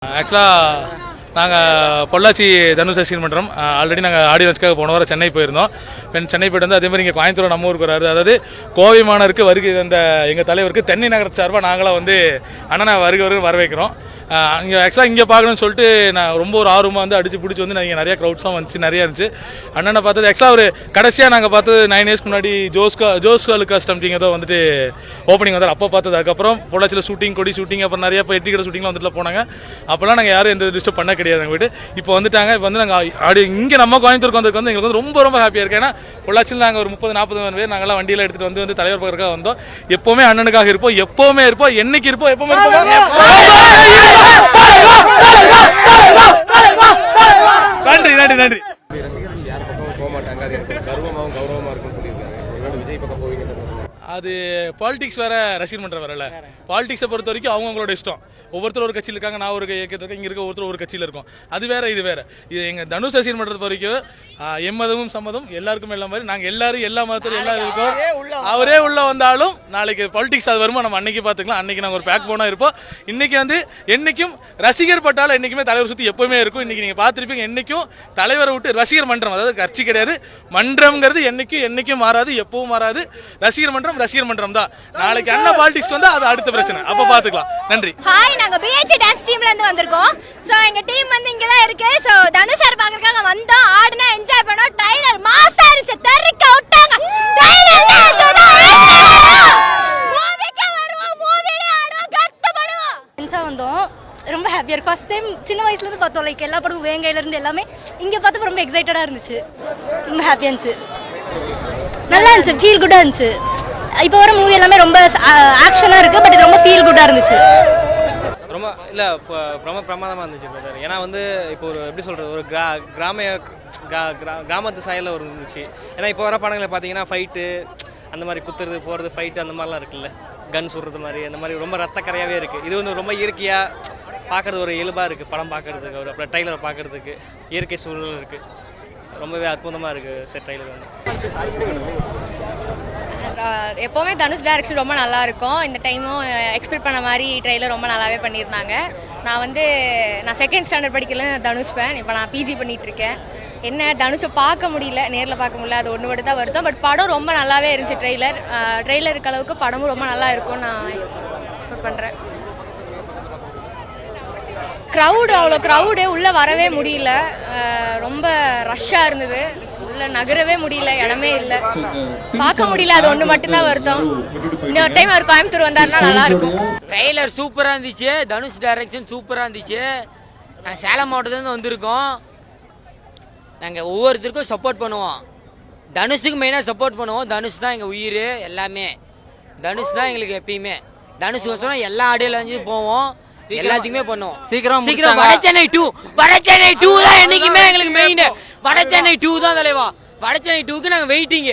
ஆக்சுவலாக நாங்கள் பொள்ளாச்சி தனுஷ் ரசிகர் மன்றம் ஆல்ரெடி நாங்கள் ஆடியோ லான்ச்சுக்காக போன வாரம் சென்னை போயிருந்தோம். சென்னை போய்ட்டு வந்து அதே மாதிரி இங்கே கோயம்புத்தூர் நம்ம ஊருக்கு வராரு. அதாவது கோவை மாநகருக்கு வருகை அந்த எங்கள் தலைவருக்கு தென்னை நகர சார்பாக நாங்களாம் வந்து அண்ணனை வருகை வர வைக்கிறோம். இங்கே ஆக்சுவலாக இங்கே பார்க்கணும்னு சொல்லிட்டு நான் ரொம்ப ஒரு ஆர்வமாக வந்து அடிச்சு பிடிச்சி வந்து நீங்கள் நிறையா க்ரௌட்ஸ்லாம் வந்துச்சு, நிறையா இருந்துச்சு. அண்ணனை பார்த்தது ஆக்சுவலாக ஒரு கடைசியாக நாங்கள் பார்த்தது 9 இயர்ஸ்க்கு முன்னாடி ஜோஸ் அலுகாஸ் டம்பிங் ஏதோ வந்துட்டு ஓப்பனிங் வந்தார். அப்போ பார்த்தது. அதுக்கப்புறம் பொள்ளாச்சியில் ஷூட்டிங், கொடி ஷூட்டிங், அப்புறம் நிறைய இப்போ எட்டிக்கடை ஷூட்டிங்லாம் வந்துட்டு போனாங்க. அப்போல்லாம் நாங்கள் யாரும் எந்த டிஸ்டர்ப் பண்ண கிடையாது எங்கள் வீட்டு. இப்போ வந்துட்டாங்க. இப்போ வந்து நாங்கள் ஆடி இங்கே நம்ம கோயம்புத்தூருக்கு வந்ததுக்கு வந்து எங்களுக்கு வந்து ரொம்ப ஹாப்பியாக இருக்குது. ஏன்னா பொள்ளாச்சியில் நாங்கள் ஒரு 30-40 பேர் நாங்கள்லாம் வண்டியில் எடுத்துகிட்டு வந்து தலைவர் பக்கத்துக்காக வந்தோம். எப்போவுமே அண்ணனுக்காக இருப்போம், எப்போவுமே இருப்போம், என்னைக்கு இருப்போம், எப்போவுமே நன்றி நன்றி நன்றி. ரசிகர்கள் யார் பக்கம் போக மாட்டாங்க, அது எனக்கு கர்வமாகவும் கௌரவமா இருக்குன்னு சொல்லியிருக்காங்க. ஒருவேளை விஜய் பக்கம் போவீங்க. அது பாலிடிக்ஸ் வேற, ரசிகர் மன்றம் வரல. பாலிடிக்ஸை பொறுத்த வரைக்கும் அவங்களோட இஷ்டம். ஒவ்வொருத்தர் ஒரு கட்சியில் இருக்காங்க, நான் ஒரு இயக்கத்தில் இருக்கேன், இங்கே இருக்க ஒருத்தர் ஒரு கட்சியில் இருக்கும். அது வேற இது வேற. இது எங்கள் தனுஷ் ரசிகர் மன்றத்தை பொறுத்த வரைக்கும் எம்மதமும் சம்மதம் எல்லாருக்கும் எல்லாம் மாதிரி நாங்கள் எல்லாரும் எல்லா மதத்திலும் எல்லாரும் இருக்கோம். அவரே உள்ள வந்தாலும் நாளைக்கு பாலிடிக்ஸ் அது வருமா நம்ம அன்னைக்கு பார்த்துக்கலாம். அன்னைக்கு நாங்கள் ஒரு பேக் போனால் இருப்போம். இன்னைக்கு வந்து என்னைக்கும் ரசிகர் பட்டாலும் என்றைக்குமே தலைவர் சுற்றி எப்பவுமே இருக்கும். இன்னைக்கு நீங்கள் பார்த்துருப்பீங்க. என்னைக்கும் தலைவரை விட்டு ரசிகர் மன்றம், அதாவது கட்சி கிடையாது, மன்றம்ங்கிறது என்னைக்கும் மாறாது, எப்பவும் மாறாது. ரசிகர் மன்றம் தான். நாளைக்கு அண்ணா பாலிடிக்ஸ் வந்தா அது அடுத்த பிரச்சனை, அப்ப பாத்துக்கலாம். நன்றி. ஹாய், நாங்க பிஹெச் டான்ஸ் டீம்ல இருந்து வந்திருக்கோம். சோ எங்க டீம் வந்து இங்க தான் இருக்கு. சோ தனுஷ் சார் பாக்குறதுக்காக வந்தோம். ஆடுனா என்ஜாய் பண்ணோம். ட்ரைலர் மாஸா இருந்துச்சு, தெறிக்க விட்டாங்க. ட்ரைலர்ல மூவிக்கு வருவோம், மூவில ஆடுவோம், கத்து பண்ணுவோம். ஃப்ரெண்ட்ஸா வந்தோம். ரொம்ப ஹாப்பியா இருக்கு. ஃபர்ஸ்ட் டைம் சின்ன வயசுல இருந்து பார்த்தோம். லைக் எல்லா படமும் வேங்கையில இருந்து எல்லாமே இங்க பார்த்தப்ப ரொம்ப எக்ஸைட்டடா இருந்துச்சு. ரொம்ப ஹாப்பியா இருந்துச்சு, நல்லா இருந்துச்சு, ஃபீல் குட்டா இருந்துச்சு. இப்போ வர மூவி எல்லாமே ரொம்ப ஆக்ஷனாக இருக்குது, பட் இது ரொம்ப ஃபீல் குட்டாக இருந்துச்சு. ரொம்ப இல்லை ரொம்ப பிரமாதமாக இருந்துச்சு பிரதர். ஏன்னா வந்து இப்போ ஒரு எப்படி சொல்கிறது, ஒரு கிராமத்து சாயலில் ஒரு இருந்துச்சு. ஏன்னா இப்போ வர படங்களை பார்த்தீங்கன்னா ஃபைட்டு அந்த மாதிரி குத்துறது போகிறது, ஃபைட்டு அந்த மாதிரிலாம் இருக்குல்ல, கன் சுடுறது மாதிரி அந்த மாதிரி ரொம்ப ரத்தக்கரையாகவே இருக்குது. இது வந்து ரொம்ப இயற்கையாக பார்க்குறது, ஒரு இயல்பாக இருக்குது படம் பார்க்குறதுக்கு, ஒரு அப்புறம் ட்ரைலரை பார்க்குறதுக்கு இயற்கை சூழல் இருக்குது. ரொம்பவே அற்புதமாக இருக்குது சார் ட்ரைலர் வந்து. எப்போவுமே தனுஷ் டைரக்ஷன் ரொம்ப நல்லா இருக்கும். இந்த டைமும் எக்ஸ்பெக்ட் பண்ண மாதிரி ட்ரெய்லர் ரொம்ப நல்லாவே பண்ணியிருந்தாங்க. நான் செகண்ட் ஸ்டாண்டர்ட் படிக்கல தனுஷ் ஃபேன். இப்போ நான் பிஜி பண்ணிட்டு இருக்கேன். என்ன தனுஷை பார்க்க முடியல, நேரில் பார்க்க முடியல, அது ஒன்று மட்டும் தான் வருத்தம். பட் படம் ரொம்ப நல்லாவே இருந்துச்சு. ட்ரெய்லர் இருக்க அளவுக்கு படமும் ரொம்ப நல்லா இருக்கும்னு நான் எக்ஸ்பெக்ட் பண்ணுறேன். க்ரௌடே உள்ளே வரவே முடியல, ரொம்ப ரஷ்ஷாக இருந்தது, உள்ள நகரவே முடியல, இடமே இல்லை, பார்க்க முடியல, அது ஒன்று மட்டும்தான் வருத்தம். இன்னொரு டைம் அவர் கோயம்புத்தூர் வந்தாருன்னா நல்லா இருக்கும். ட்ரெய்லர் சூப்பராக இருந்துச்சு, தனுஷ் டைரக்ஷன் சூப்பராக இருந்துச்சு. நாங்கள் சேலம் மாவட்டத்துலேருந்து வந்திருக்கோம். நாங்கள் ஒவ்வொருத்தருக்கும் சப்போர்ட் பண்ணுவோம். தனுஷுக்கு மெயினாக சப்போர்ட் பண்ணுவோம். தனுஷ் தான் எங்கள் உயிர், எல்லாமே தனுஷ் தான் எங்களுக்கு. எப்பயுமே தனுஷ் வசனம் எல்லா ஆடியோ லான்ச்சும் போவோம், எல்லாத்துக்குமே பண்ணுவோம். சீக்கிரம் வடச்சென்னை 2 தான் என்னைக்குமே எங்களுக்கு மெயின். வடச்சென்னை 2 தான் தலைவா. வடச்சென்னை 2க்கு நாங்கள் வெயிட்டிங்க.